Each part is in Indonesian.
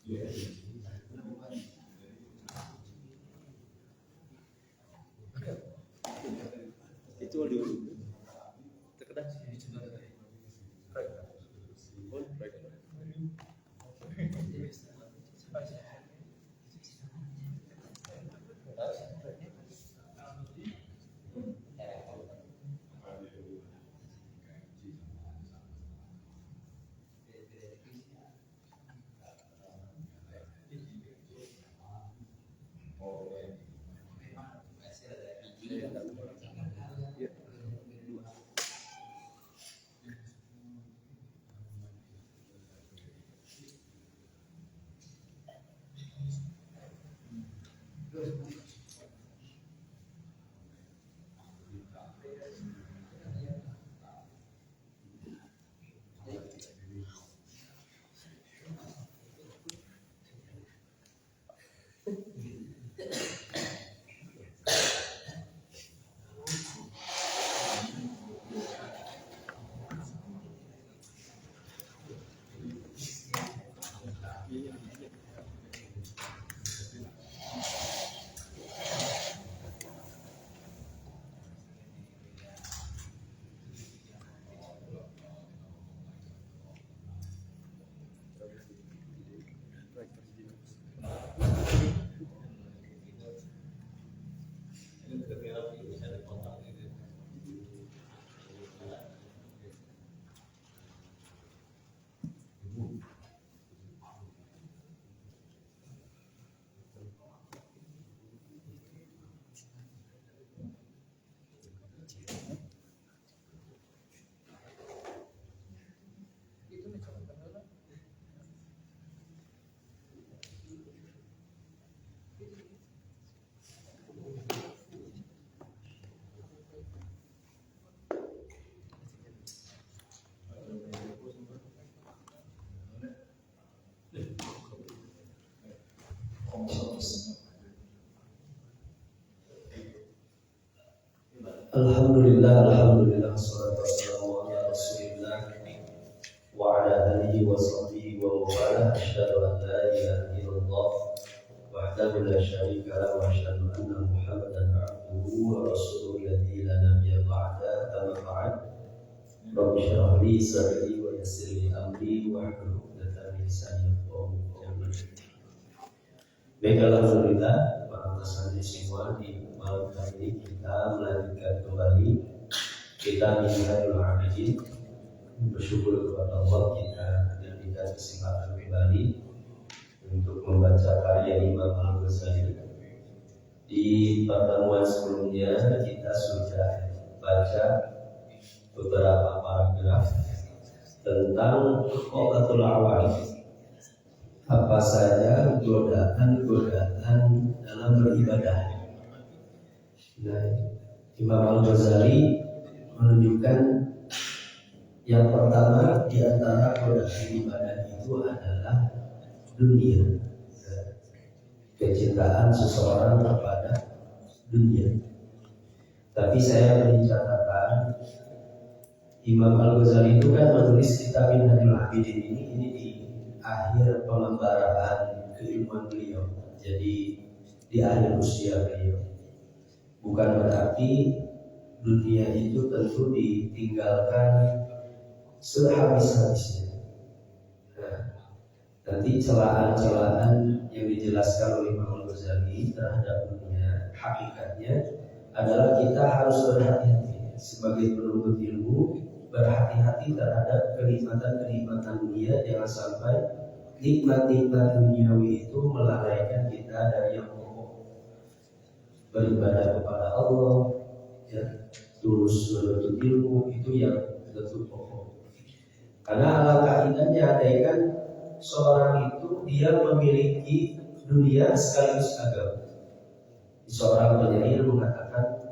Itu audio terkedah. Alhamdulillah, wassalatu wassalamu ala Rasulillah wa ala alihi wa sahbihi wa wala. Asyhadu an la ilaha illallah wahdahu la syarika lahu wa asyhadu anna Muhammadan abduhu wa rasuluhu alladzi la nabiyya ba'da. Amma ba'd. Rabbi shrah li sadri wa yassir li amri wa hlul 'uqdatam min lisani yafqahu qawli. Baik, alhamdulillah para peserta semua, di malam hari ini kita melanjutkan kembali kita Minhajul Abidin. Bersyukur kepada Allah kita diberikan kesempatan kembali untuk membaca karya Imam Al-Ghazali. Di pertemuan sebelumnya kita sudah baca beberapa paragraf tentang Qaqatul Awal, apa saja godaan-godaan dalam beribadah. Nah, Imam Al-Ghazali menunjukkan yang pertama di antara godaan ibadah itu adalah dunia, kecintaan seseorang kepada dunia. Tapi saya beri catatan, Imam Al-Ghazali itu kan menulis kitab Minhajul Abidin ini di akhir pengembaraan keilmuan beliau, jadi di akhir usia beliau. Bukan berarti dunia itu tentu ditinggalkan sehabis-habisnya. Nah, nanti celaan-celaan yang dijelaskan oleh Imam Al-Ghazali terhadap dunia, hakikatnya adalah kita harus berhati-hati sebagai penuntut ilmu, berhati-hati terhadap kenikmatan-kenikmatan dunia. Jangan sampai nikmat-nikmat duniawi itu melalaikan kita dari yang pokok, beribadah kepada Allah, ya, tulus menuntut ilmu, itu yang betul pokok. Karena alangkah indahnya andaikan seorang itu dia memiliki dunia sekaligus agama. Seorang penyair mengatakan,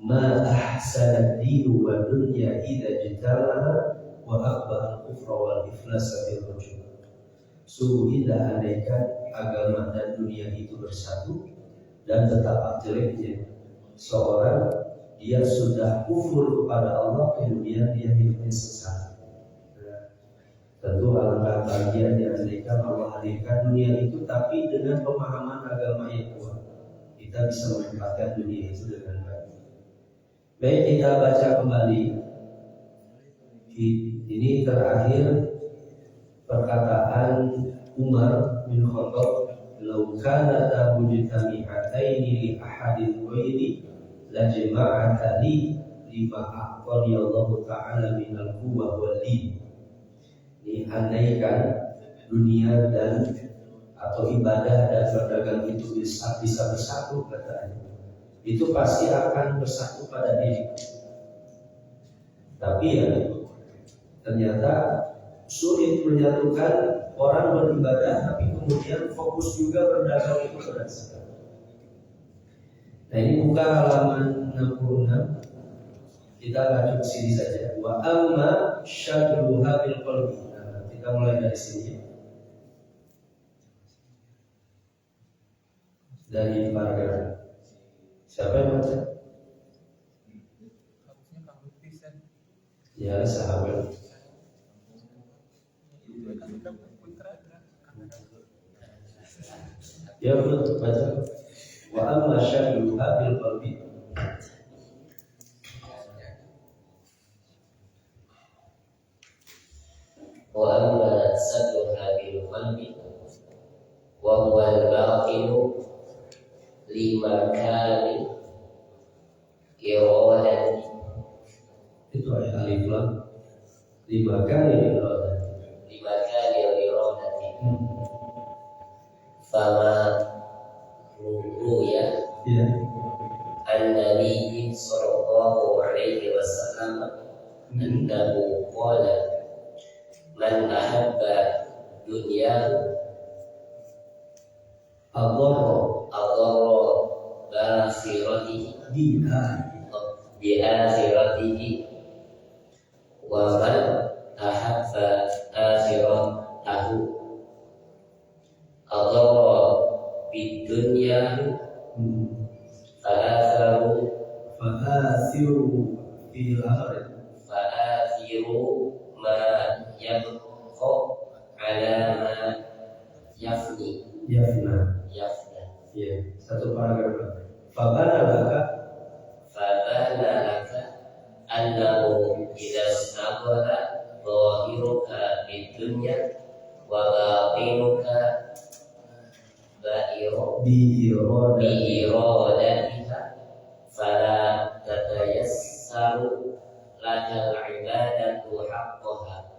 ma ahsana dinu wa dunya idza jitalaha wa aqba al-kufra wal iflasa bil rujul. Sungguh indah andaikan agama dan dunia itu bersatu, dan betapa jeleknya seorang dia sudah kufur kepada Allah, kemudian dia hidupnya sesat. Tentu alangkah bahagianya andaikan Allah hadirkan dunia itu, tapi dengan pemahaman agama yang kuat, kita bisa memanfaatkan dunia itu dengan baik. Baik, kita baca kembali. Ini terakhir perkataan Umar bin Khattab, "Lau kana mujtami'ataini li ahadin ghairi la jama'ata li lima aqali Allah Ta'ala minal quwwah wal din." Ini andaikan dunia dan atau ibadah dan perdagangan itu bisa bersatu, katanya, itu pasti akan bersatu pada diri. Tapi ya ternyata sulit menyatukan orang beribadah tapi kemudian fokus juga berdagang itu beras. Nah, ini buka halaman 66. Kita lanjut ke sini saja. Wa amma syadruha bil qalbi. Nah, kita mulai dari sini. Dari paragraf. Siapa yang baca? Ya, sahabat. Ya, betul, baca. Wa amma syadruha bil qalbi. Wa amma sadruha bil qalbi wa huwa al-baqilu limakani iradati. Itu ayat alif lam. Limakani iradati. Limakani iradati. Fama ruya Ya. an-nabi sallallahu alaihi wasallam annahu qala man ahabba dunyahu adharra bi akhiratihi wa man ahabba akhiratahu adharra bid dunyahu fa'athiru fil akhir. ma yabqa ala ma yafni. Yafna. Ya, satu paragraf. Fabana laka annahu idza istaqala zahiruka bid dunya wa batinuka bi iradatiha fala tatayassaru lakal ibadatu haqqaha.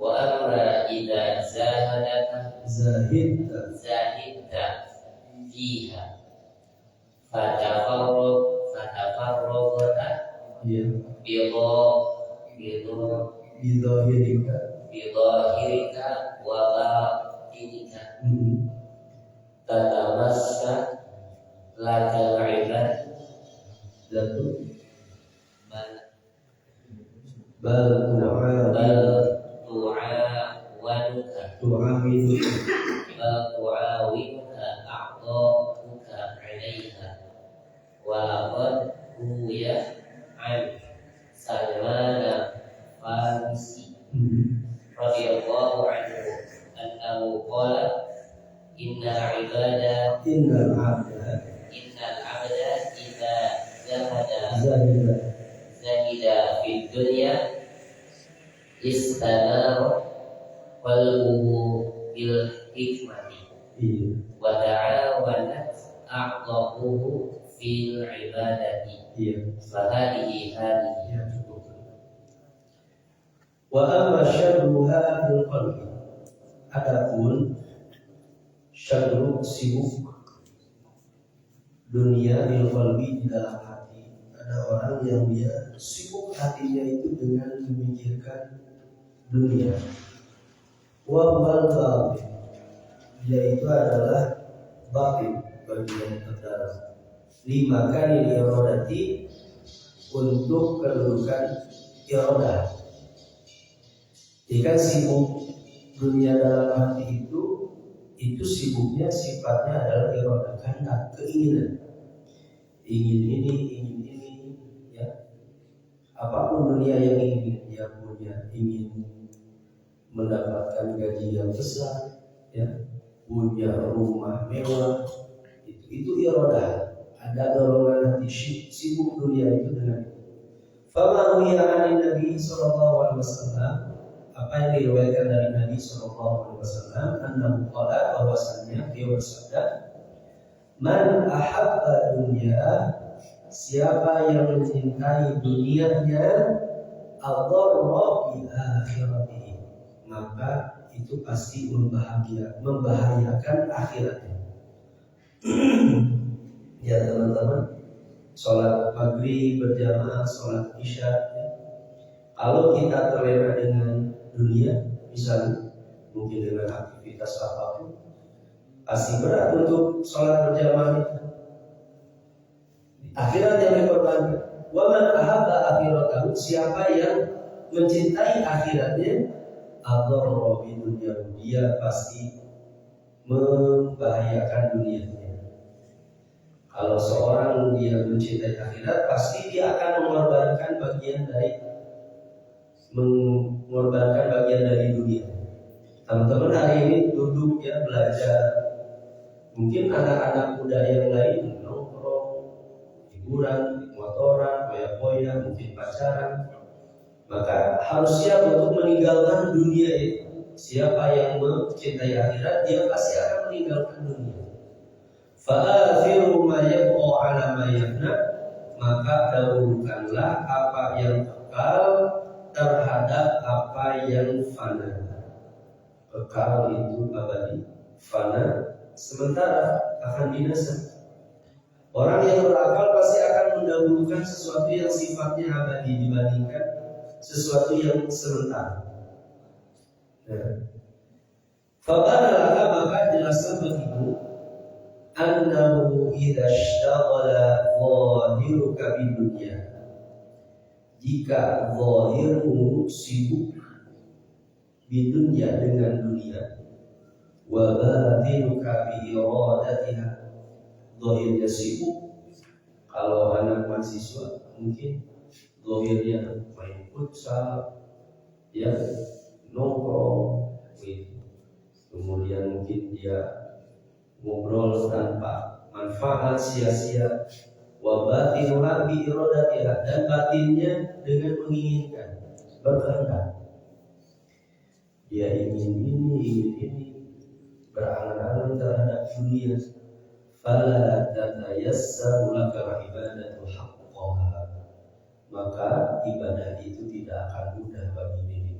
Wa amma idza zahidta fiha fatafarragta bidhahirika wa batinika tatamassa lakal ibad bal tu'awinuka a'dha'uka 'alaiha. Wa laqad ruya an Salman Farisi radhiyallahu anhu annahu qala innal abda idza zahida fid dunya istanara qalbuhu bil hikmati wa ta'awanat a'dhahu fil ibadati. Fahadihi Wa amma syadruha bil qalbi. Adapun syadru sibuk dunia bil qalbi di dalam hati. Ada orang yang dia sibuk hatinya itu dengan memikirkan dunia. Wa wal batin, yaitu adalah batin, bagian terdalam. Lima kali iradati, untuk kedudukan iradah. Jika sibuk dunia dalam hati itu sibuknya sifatnya adalah iradah, kehendak, keinginan. Ingin ini, ya. Apapun dunia yang ingin dia punya, ingin mendapatkan gaji yang besar, ya, punya rumah mewah, itu iradah. Ada dorongan hati sibuk dunia itu dengan itu. Fama ruwiya 'an Nabi sallallahu alaihi wasallam, apa yang diriwayatkan dari Nabi sallallahu alaihi wasallam, annahu qala, bahwasanya beliau bersabda, man ahabba dunya, siapa yang mencintai dunianya, adharra bi akhiratihi, maka itu pasti membahayakan akhiratnya. Ya teman-teman, sholat maghrib berjamaah, sholat isya, ya. Kalau kita terlena dengan dunia, misalnya mungkin dengan aktivitas apapun, pasti berat untuk sholat berjamaah itu. Akhirat yang dikorbankan. Wa man ahabba akhiratahu, siapa yang mencintai akhiratnya, adharra bi dunya, dia pasti membahayakan dunianya. Kalau seorang dia mencintai akhirat, pasti dia akan mengorbankan bagian dari dunia. Teman-teman hari ini duduk ya belajar, mungkin anak-anak muda yang lain nongkrong, hiburan, motoran, foya-foya, mungkin pacaran. Maka harus siap untuk meninggalkan dunia itu. Siapa yang mencintai akhirat, dia pasti akan meninggalkan dunia. Fa'athiru ma yabqa 'ala ma yafna, maka dahulukanlah apa yang kekal terhadap apa yang fana. Kekal itu abadi, fana sementara akan binasa. Orang yang berakal pasti akan mendahulukan sesuatu yang sifatnya abadi dibandingkan sesuatu yang sementara. Fa'ala maka jelaskan bagimu, annahu idza ishtaghala zahiruka bidunya, jika zahirmu sibuk bidunya dengan dunia, wa batinuka bi iradatiha, zahirnya sibuk. Kalau anak mahasiswa mungkin zahirnya main futsal, ya, nongkrong, kemudian mungkin dia ngobrol tanpa manfaat, sia-sia. Wa batinuha bi iradatiha, dan batinnya dengan menginginkan, berkehendak. Dia ingin ini, berangan-angan terhadap dunia. Fala tatayassaru laka ibadatu haqqaha, maka ibadah itu tidak akan mudah bagi diri.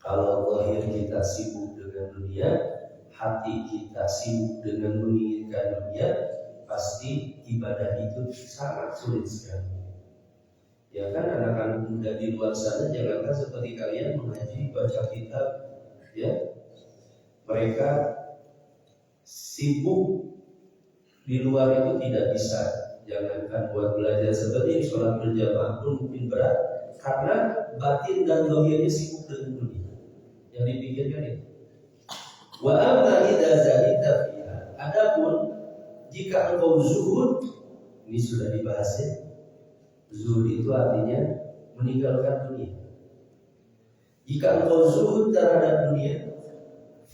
Kalau zahir kita sibuk dengan dunia, hati kita sibuk dengan menginginkan dunia, pasti ibadah itu sangat sulit sekali. Ya kan, anak-anak muda di luar sana, jangankan seperti kalian mengaji, baca kitab, ya, mereka sibuk di luar itu tidak bisa. Jangankan buat belajar seperti sholat berjamaah pun mungkin berat, karena batin dan zahirnya sibuk dengan dunia. Yang dipikirkan itu. Wa amma idza zahidta fiha, adapun jika engkau zuhud, ini sudah dibahas ya. Zuhud itu artinya meninggalkan dunia. Jika engkau zuhud terhadap dunia,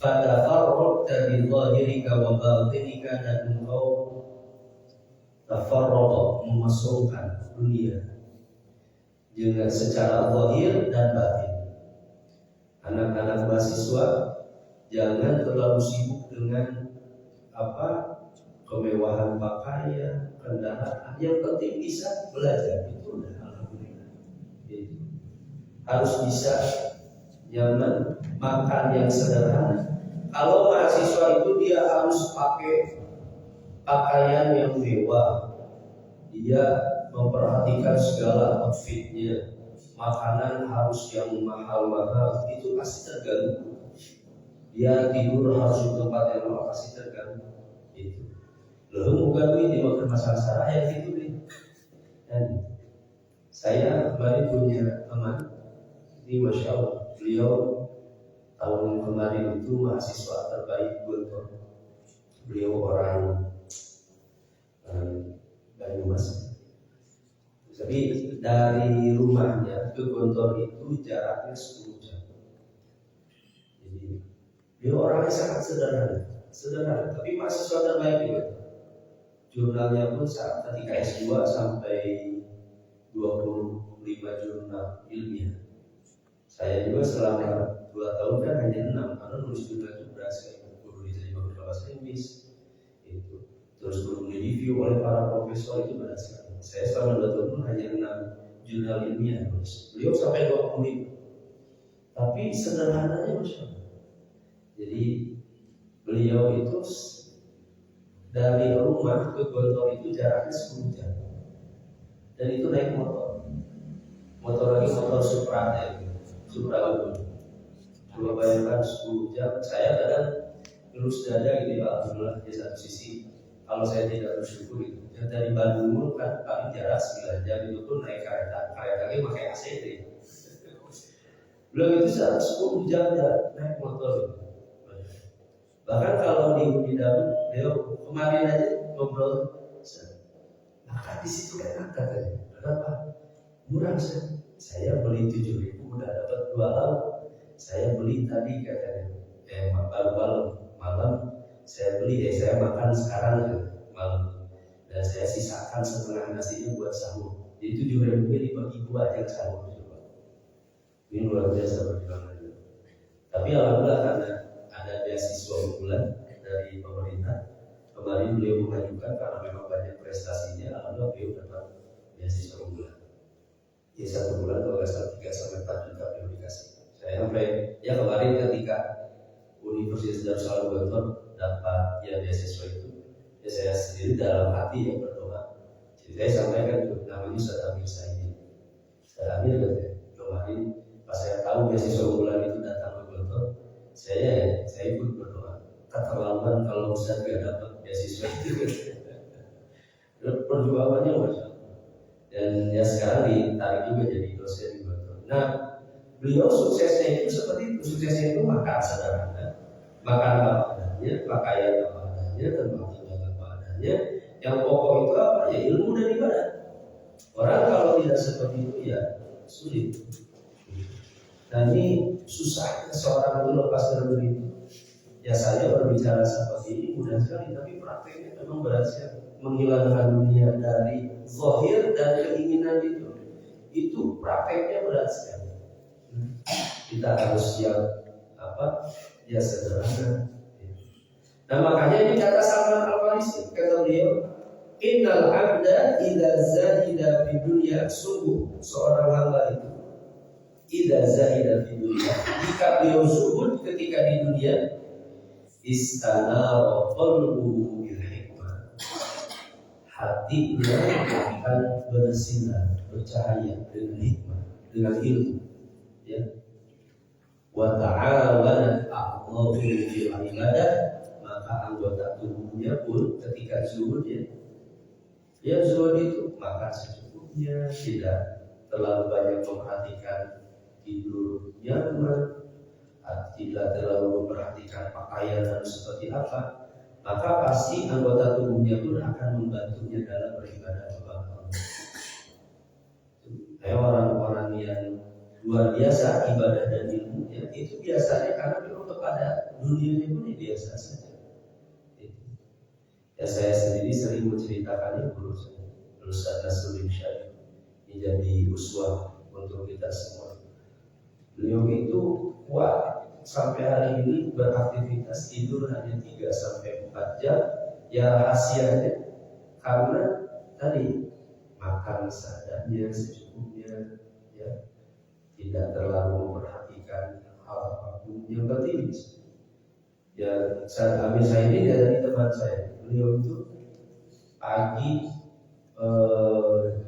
fatafarraqta bi zahirika wa batinika, dan engkau tafarraq, memasukkan dunia dengan secara zahir dan batin. Anak-anak mahasiswa jangan terlalu sibuk dengan kemewahan pakaian, kendaraan. Yang penting bisa belajar, itu udah alhamdulillah. Itu harus bisa nyaman, makan yang sederhana. Kalau mahasiswa itu dia harus pakai pakaian yang mewah, dia memperhatikan segala outfitnya, makanan harus yang mahal-mahal, itu pasti terganggu. Dia tidur harus di tempat yang mahal, pasti terganggu. Itu loh, bukan duit dimakan masalah sarah yang gitu deh. Dan saya kemarin punya teman, ini masya Allah, beliau tahun kemarin itu mahasiswa terbaik Gontor. Beliau orang Banyumas. Jadi dari rumahnya ke Gontor itu jaraknya 10 jam. Jadi dia orangnya sangat sederhana, tapi mahasiswa terbaik juga. Jurnalnya pun saat ketika S2 sampai 25 jurnal ilmiah. Saya juga selama 2 tahun kan hanya 6, karena nulis jurnal itu berat sekali. Guru diterima berbahasa Inggris, itu terus guru di review oleh para profesor itu berat sekali. Saya selama 2 tahun pun hanya 6 jurnal ilmiah nulis. Beliau sampai 25. Tapi sederhananya Masya Allah. Jadi beliau itu dari rumah ke Gontor itu jaraknya 10 jam. Dan itu naik motor. Motor Supra Unggul. Coba bayangkan 10 jam. Saya kadang lulus dada gitu ya, alhamdulillah di satu sisi. Kalau saya tidak bersyukur gitu. Dan dari Bandung kan paling jarak 9 jam itu pun naik kereta lagi pakai AC itu. Belum itu 10 jam ya naik motor. Bahkan kalau di dalam dia kemarin aja ngobrol, maka di situ enak katanya. Berapa? Murah saya beli 7.000 udah dapat 2 lauk. Saya beli tadi katanya, baru malam saya beli saya makan sekarang malam. Dan saya sisakan setengah nasinya buat sahur. Jadi 7.000 dibagi 2 aja sahur. Ini luar biasa perjuangannya. Tapi alhamdulillah karena ada beasiswa unggulan dari pemerintah. Kemarin beliau mengajukan karena memang banyak prestasinya, alhamdulillah beliau dapat beasiswa unggulan. Ya 1 bulan kalau nggak salah 3 sampai 4 juta beliau dikasih. Saya sampai ya kemarin ketika Universitas Darussalam Gontor dapat ya beasiswa itu, ya saya sendiri dalam hati yang berdoa. Jadi saya sampaikan itu namanya Ustaz Amir Saidi. Ustaz Amir katanya kemarin pas saya tahu beasiswa unggulan itu datang ke Gontor, saya ikut berdoa. Keterlaluan kalau Ustaz gak dapat beasiswa itu. Perjuangannya Masya Allah. Dan ya sekarang ditarik juga jadi dosen di Gontor. Nah, beliau suksesnya itu seperti itu. Suksesnya itu makan sederhana, makan apa adanya, pakaian apa adanya, tempat tinggal apa adanya. Yang pokok itu apa? Ya ilmu dan ibadah. Orang kalau tidak seperti itu ya sulit. Nah ini susah seorang itu lepas dari itu. Ya saya berbicara seperti ini mudah sekali, tapi prakteknya memang berat sekali. Menghilangkan dunia dari zahir dan keinginan itu prakteknya berat sekali. Kita harus siap ya sederhana. Nah makanya ini kata Salman Al-Farisi, kata beliau, innal abda idza zahida fi dunya, sungguh seorang hamba itu idza zahida fi dunya, jika beliau zuhud ketika di dunia, istanara qalbuhu bil hikmah, hatinya akan bersinar, bercahaya dengan hikmah, dengan ilmu, ya. Wa ta'awanat a'dhahu fil ibadah, maka anggota tubuhnya pun ketika zuhud ya zuhud itu makan secukupnya, tidak terlalu banyak memperhatikan tidur nyaman, tidak terlalu memperhatikan pakaian harus seperti apa, maka pasti anggota tubuhnya pun akan membantunya dalam beribadah kepada Allah. Kayak orang-orang yang luar biasa ibadah dan ilmunya itu biasanya karena memang kepada dunianya pun biasa saja. Ya saya sendiri sering menceritakannya guru saya, Ustaz Nasruddin Syarif, ini jadi uswah untuk kita semua. Beliau itu kuat sampai hari ini beraktivitas tidur hanya 3 sampai 4 jam. Ya rahasianya karena tadi makan seadanya, secukupnya, ya, tidak terlalu memperhatikan hal apapun. Yang penting ya saya ini dari teman saya, beliau itu pagi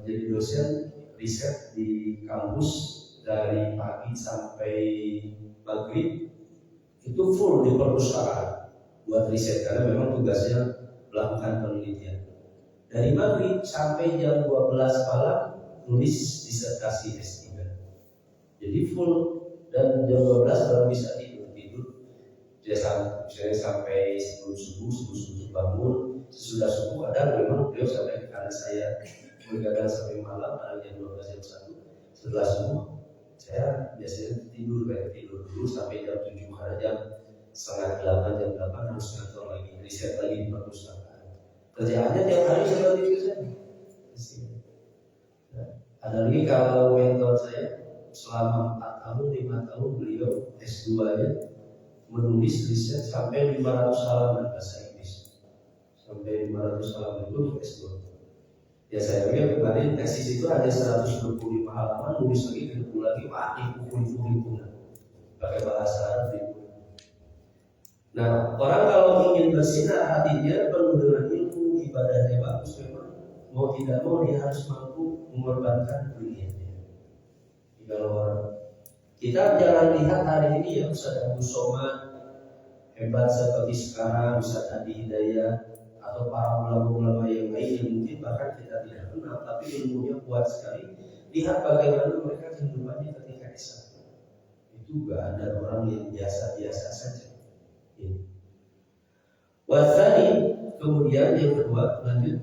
jadi dosen riset di kampus dari pagi sampai maghrib itu full di perpustakaan buat riset karena memang tugasnya melakukan penelitian. Dari maghrib sampai jam 12 malam nulis disertasi S3. Jadi full dan jam 12 baru bisa tidur. Saya sampai sebelum subuh bangun, sesudah subuh kadang memang beliau sampai ke kanan saya, kadang sampai malam, ada jam 12 jam 1. Setelah subuh Saya biasanya tidur dulu sampai jam 7, karena jam setengah 8, jam 8 harus kantor lagi, riset lagi di perpustakaan. Kerjaannya tiap hari seperti itu saja. Ada lagi kalau mentor saya selama 4 tahun, 5 tahun beliau S2-nya menulis riset sampai 500 halaman bahasa Inggris. Sampai 500 halaman itu untuk S2. Ya saya pikir kemarin tesis itu hanya 125 halaman, nulis lagi, ketemu lagi, wah dipukul-pukul pakai bahasa Arab. Nah, orang kalau ingin bersinar hatinya penuh dengan ilmu, ibadahnya bagus, memang mau tidak mau dia harus mampu mengorbankan dunianya. Kalau orang kita jangan lihat hari ini yang Ustaz Abu Somad hebat seperti sekarang, Ustaz Adi Hidayat atau para ulama-ulama yang lain yang mungkin bahkan kita tidak kenal, tapi ilmunya kuat sekali. Lihat bagaimana mereka kehidupannya ketika S1. Itu gak ada orang yang biasa-biasa saja. Wasani, kemudian yang kedua, lanjut.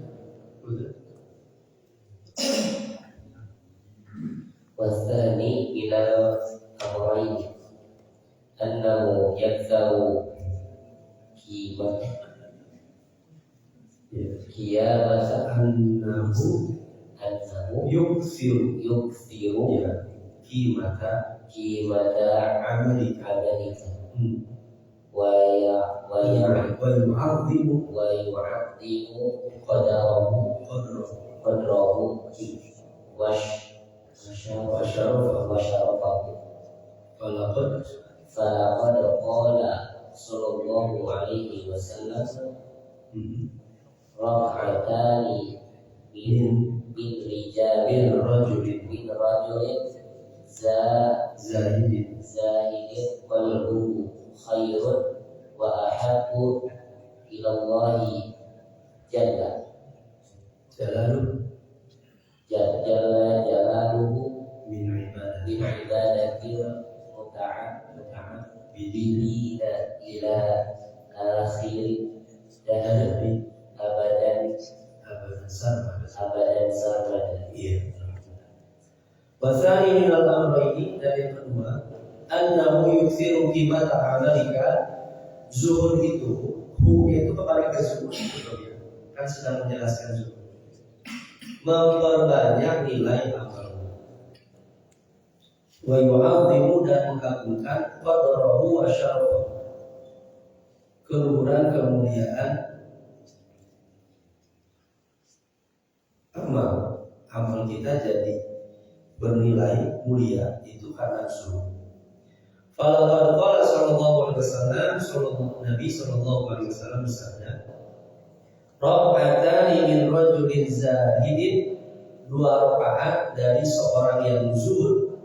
Wasani minal amrayn annahu yaksaru qiyamata Annahu yuksiru yuksiru qimata amalika wa yu'azzimu qadrahu wa syarafahu. Falaqad qala sallallahu alaihi wasallam rak'atani min rajulin zahidin qalbuhu khairun wa ahabbu ila Allahi jalla jalaluhu min ibadatil muta'abbidina ila akhir dahri abadan sarmada. Wasani minal amrayni, dan yang kedua, annahu yuksiru qimata amalika. Zuhud itu, itu kembali ke zuhud, kan sedang menjelaskan zuhud. Memperbanyak nilai amal. Wa yu'azzimu, dan mengagungkan qadrahu wa syarafahu, keluhuran kemuliaan amal kita jadi bernilai mulia itu karena zuhud. Falaqad qala sallallahu alaihi wasallam, Nabi sallallahu alaihi wasallam bersabda, rak'atani min rajulin zahidin, 2 rakaat dari seorang yang zuhud.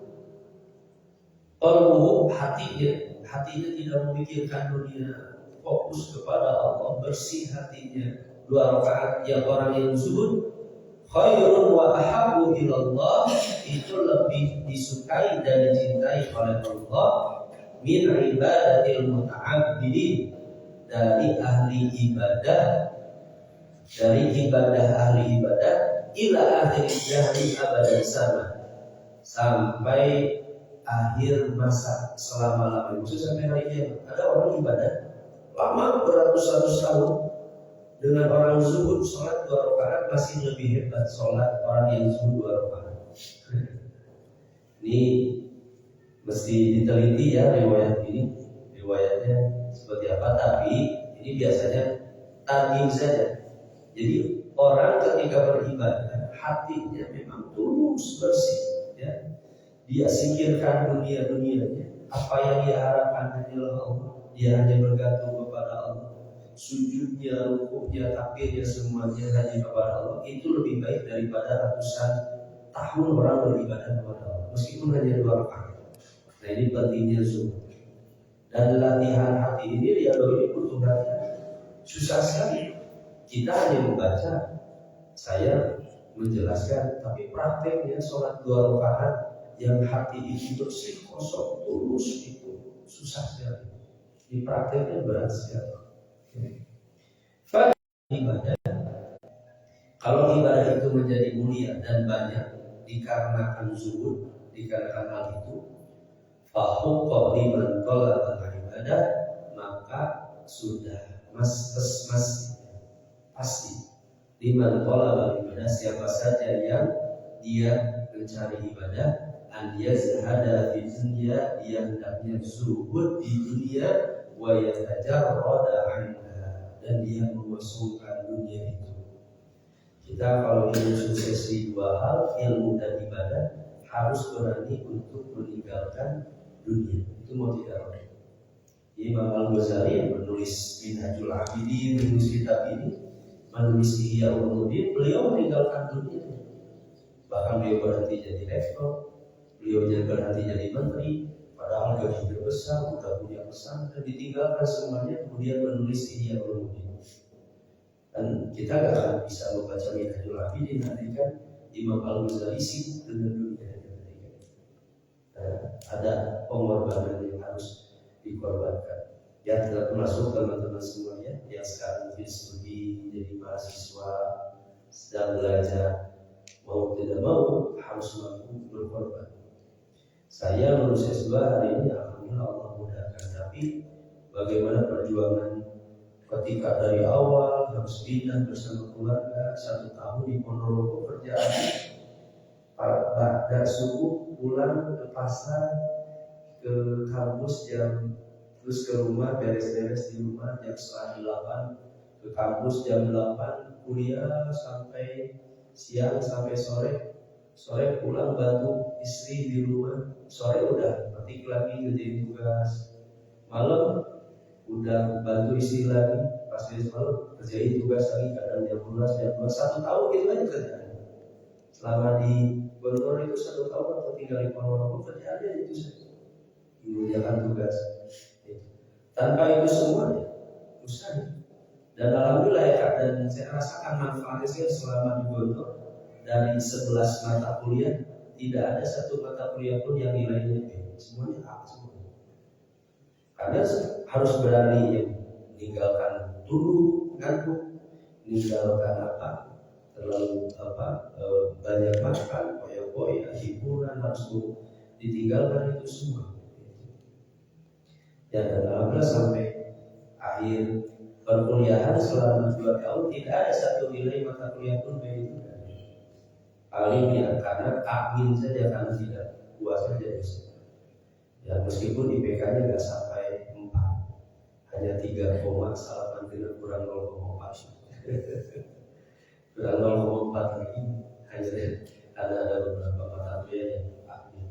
Qalbuhu, hatinya tidak memikirkan dunia, fokus kepada Allah, bersih hatinya. 2 rakaat yang orang yang zuhud, khairun wa ahabbu ilallah, itu lebih disukai dan dicintai oleh Allah min ibadatil muta'abbidin, dari ibadah ahli ibadah ila akhir dahri abadan sama, sampai akhir masa selama-lamanya, itu sampai hari kiamat. Ada orang ibadah lama beratus-ratus tahun, dengan orang zuhud sholat 2 rakaat masih lebih hebat sholat orang yang zuhud 2 rakaat. Ini mesti diteliti ya riwayat ini, riwayatnya seperti apa, tapi ini biasanya targim saja. Jadi orang ketika beribadah hatinya memang tulus, bersih, ya. Dia singkirkan dunia-dunianya, apa yang dia harapkan hanyalah Allah. Dia hanya bergantung kepada Allah. Sujudnya, rukuknya, takbirnya, semuanya hanya kepada Allah. Itu lebih baik daripada ratusan tahun orang beribadah kepada Allah, meskipun hanya 2 rakaat. Nah, ini pentingnya zuhud. Dan latihan hati ini dia butuh latihan. Susah sekali. Kita hanya membaca, saya menjelaskan, tapi prakteknya sholat 2 rakaat yang hati itu bersih, kosong, tulus, itu susah sekali. Di prakteknya berat sekali. Ibadah, kalau ibadah itu menjadi mulia dan banyak dikarenakan zuhud, dikarenakan hal itu, fahuqqa liman talaba ibadah, maka sudah pasti liman talaba ibadah, siapa saja yang dia mencari ibadah, an yazhada fi dunya, dia hendaknya zuhud di dunia, wa yatajarrada anha, dan dia mengosongkan dunia itu. Kita kalau ingin sukses di dua hal, ilmu dan ibadah, harus berani untuk meninggalkan dunia. Itu mau tidak mau. Imam Al-Ghazali yang menulis Minhajul Abidin, menulis kitab ini, menulis Ihya Ulumuddin, beliau meninggalkan dunia. Bahkan beliau berhenti jadi rektor, beliau berhenti jadi menteri, padahal gajinya besar, udah punya pesantren, ditinggalkan semuanya, kemudian menulis Ihya Ulumuddin. Dan kita gak akan bisa membaca Minhajul Abidin nanti kan Imam Al-Ghazali sibuk dengan dunia. Ada pengorbanan yang harus dikorbankan. Ya, termasuk teman-teman semuanya yang sekarang mungkin studi, jadi mahasiswa, sedang belajar, mau tidak mau harus mampu berkorban. Saya lulus S2 hari ini, alhamdulillah Allah mudahkan. Tapi bagaimana perjuangan ketika dari awal harus pindah bersama keluarga 1 tahun di Ponorogo kerjaan, pada subuh pulang ke pasar, ke kampus terus ke rumah, beres-beres di rumah jam setengah 8, ke kampus jam 8, kuliah sampai siang sampai sore pulang bantu istri di rumah, sore udah petik lagi ngerjain tugas, malam udah bantu istri lagi, pas beres malam kerjain tugas lagi, kadang jam 12 jam 2, 1 tahun gitu aja kerjaan. Selama di Bogor itu 1 tahun atau tinggal di Ponorogo kerjaannya itu saja, mengerjakan tugas. Tanpa itu semua usah. Dan alhamdulillah ya Kak, dan saya rasakan manfaatnya selama di Bogor. Dari 11 mata kuliah tidak ada 1 mata kuliah pun yang nilainya B, semuanya A semua. Karena harus berani ya, meninggalkan dulu ngantuk, meninggalkan terlalu banyak makan, poya-poya, hiburan, harus ditinggalkan itu semua. Ya, dan alhamdulillah sampai akhir perkuliahan selama 2 tahun tidak ada 1 nilai mata kuliah pun B itu. Paling ya karena amin saja, karena tidak puas saja. Ya meskipun IPK-nya nggak sampai 4, hanya 3, kurang 0,4. Kurang 0,4 lagi, hanya ada beberapa mata kuliah yang amin.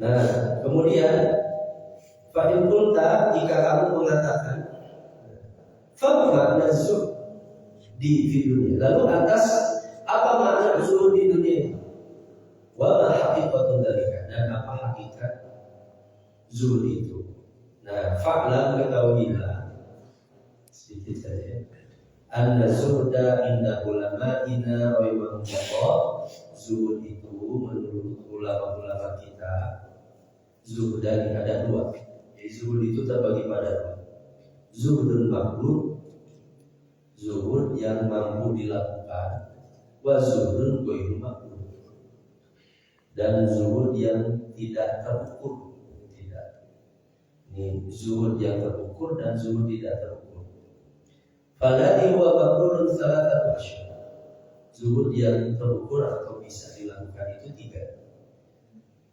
Nah kemudian Fa'in kulta, jika kamu mengatakan fa makna zuhud di dunia, lalu atas apa makna zuhud di dunia? Wa ma haqiqatun dzalika, dan apa hakikat zuhud itu? Nah, fa'lam, ketahuilah sedikit saja, anna zuhda inda ulama'ina rahimahumullah, zuhud itu menurut ulama-ulama kita, zuhdan ada 2. Zuhud itu terbagi pada 2. Zuhudun mabrur, zuhud yang mampu dilakukan, wa zuhudun ghairu mabrur, dan zuhud yang tidak terukur. Ini zuhud yang terukur dan zuhud tidak terukur. Falladhi huwa mabrurun salatatu asyhur. Zuhud yang terukur atau bisa dilakukan itu 3.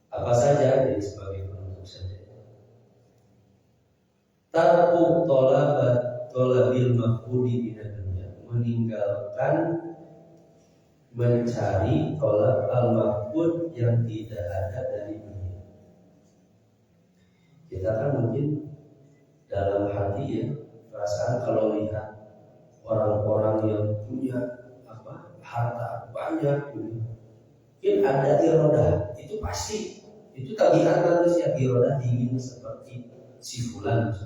Apa saja? Jadi sebagai penutup saja. Tarku tolabil maqbudi minad dunya, meninggalkan mencari tolab al-maqbud yang tidak ada dari dunia. Kita kan mungkin dalam hati ya, perasaan kalau lihat orang-orang yang punya harta banyak, mungkin ada irodah, itu pasti, itu tabiat manusia, irodah ingin seperti si fulan.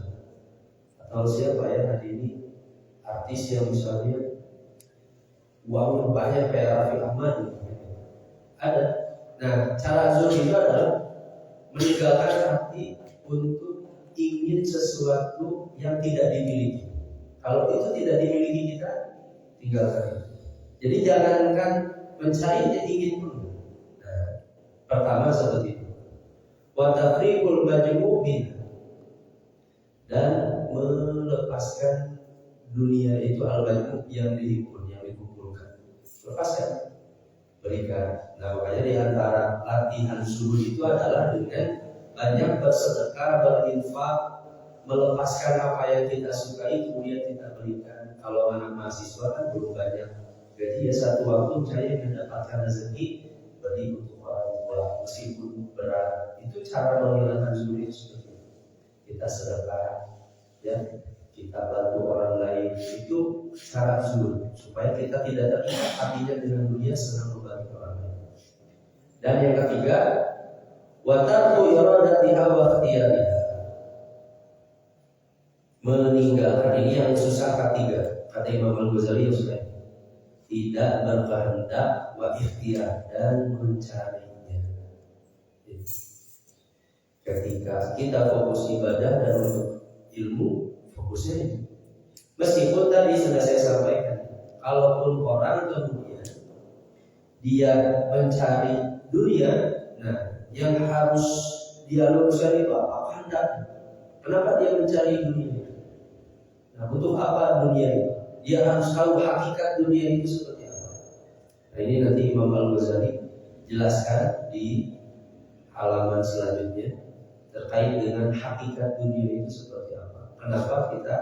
Atau siapa ya hari ini artis yang misalnya uangnya banyak kayak Raffi Ahmad ada. Nah cara zuhud itu adalah meninggalkan hati untuk ingin sesuatu yang tidak dimiliki. Kalau itu tidak dimiliki kita, tinggalkan itu. Jadi jangankan mencari, ingin pun. Nah, Pertama seperti itu. Wa tafriqul majmu' minha, dan melepaskan dunia itu al-majmu' yang dihimpun, yang dikumpulkan. Lepaskan, berikan. Nah, makanya di antara latihan zuhud itu adalah dengan banyak bersedekah, berinfak, melepaskan apa yang kita sukai kemudian kita berikan. Kalau anak mahasiswa kan belum banyak gaji, ya satu waktu saya mendapatkan rezeki beri untuk orang tua meskipun berat. Itu cara menghilangkan zuhud seperti itu. Kita sedekah, ya, kita bantu orang lain, itu cara zuhud supaya kita tidak terikat hatinya dengan dunia, senang membantu orang lain. Dan yang ketiga, wa tarku iradatiha wa ikhtiyariha, meninggalkan, ini yang susah ketiga, kata Imam Al-Ghazali yang sudah, tidak berkehendak wa ikhtiyar, dan mencarinya. Ketika kita fokus ibadah dan untuk ilmu, fokusnya ini. Meskipun tadi sudah saya sampaikan, kalaupun orang kemudian dia mencari dunia, nah yang harus dia luruskan itu apa? Kehendak. Kenapa dia mencari dunia? Nah, untuk apa dunia itu? Dia harus tahu hakikat dunia itu seperti apa. Nah, ini nanti Imam Al-Ghazali jelaskan di halaman selanjutnya terkait dengan hakikat dunia itu seperti apa. Kenapa kita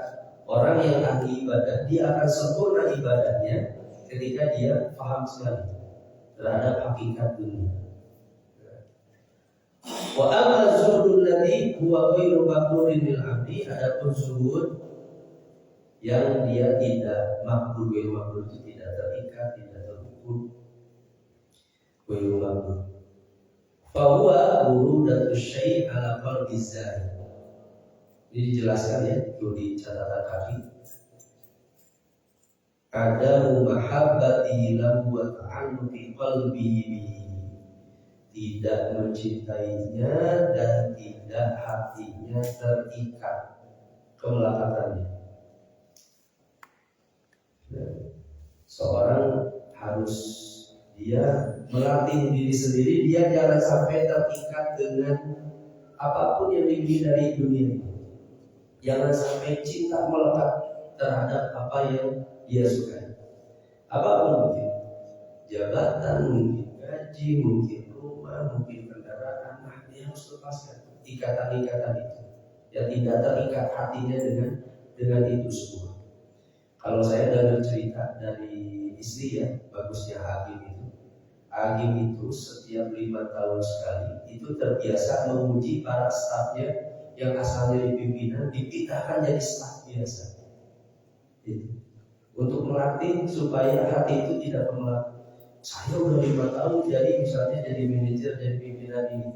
orang yang ahli ibadah, dia akan sempurna ibadahnya ketika dia paham sekali terhadap hakikat dunia. Wa amma zuhudul ladzi huwa ghairu maqdurin lil 'abdi, adapun zuhud yang dia tidak makbul, ghairu makbul itu tidak terikat, tidak terukur, ghairu makbul. Fa huwa urudatu syai' ala qalbi zahid. Ini dijelaskan ya, itu di catatan kaki. Adamu mahabbati lahu wa ta'alluqi qalbihi bihi, tidak mencintainya dan tidak hatinya terikat kemelekatannya. Seorang harus dia melatih diri sendiri, dia jangan sampai terikat dengan apapun yang dimiliki dari dunia ini. Jangan sampai cinta melekat terhadap apa yang dia sukai. Apapun mungkin, jabatan, mungkin gaji, mungkin rumah, mungkin kendaraan, nah dia harus lepaskan ikatan-ikatan itu. Ya, tidak terikat hatinya dengan itu semua. Kalau saya dengar cerita dari istri ya, bagusnya hakim itu. Hakim itu setiap 5 tahun sekali itu terbiasa menguji para stafnya yang asalnya di pimpinan, dipindahkan jadi staf biasa. Itu. Untuk melatih supaya hati itu tidak melatih. Saya udah 5 tahun jadi misalnya jadi manajer, jadi pimpinan ini.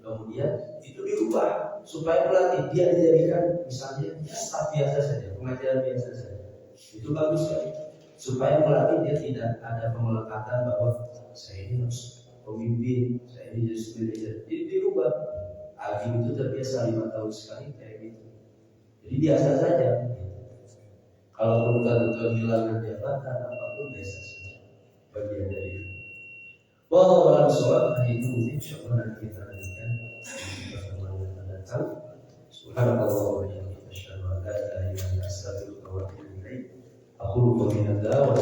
Kemudian itu diubah supaya melatih dia dijadikan misalnya ya staf biasa saja, pengajar biasa saja. Itu bagus sekali. Supaya melatih dia tidak ada pemelekatan bahwa saya ini harus pemimpin, saya ini jadi manajer. Dirubah. Hakim itu terbiasa 5 tahun sekali kayak gitu. Jadi biasa saja. Kalaupun kehilangan jabatan apapun biasa saja. Bagian dari itu. Wallahu a'lam bishawab. Itu mungkin insyaallah nanti kita lanjutkan di pertemuan yang akan datang. Subhanallah wa bihamdihi asyhadu an la ilaha illa anta astaghfiruka wa atubu ilaik. Aqulu qawli hadza wa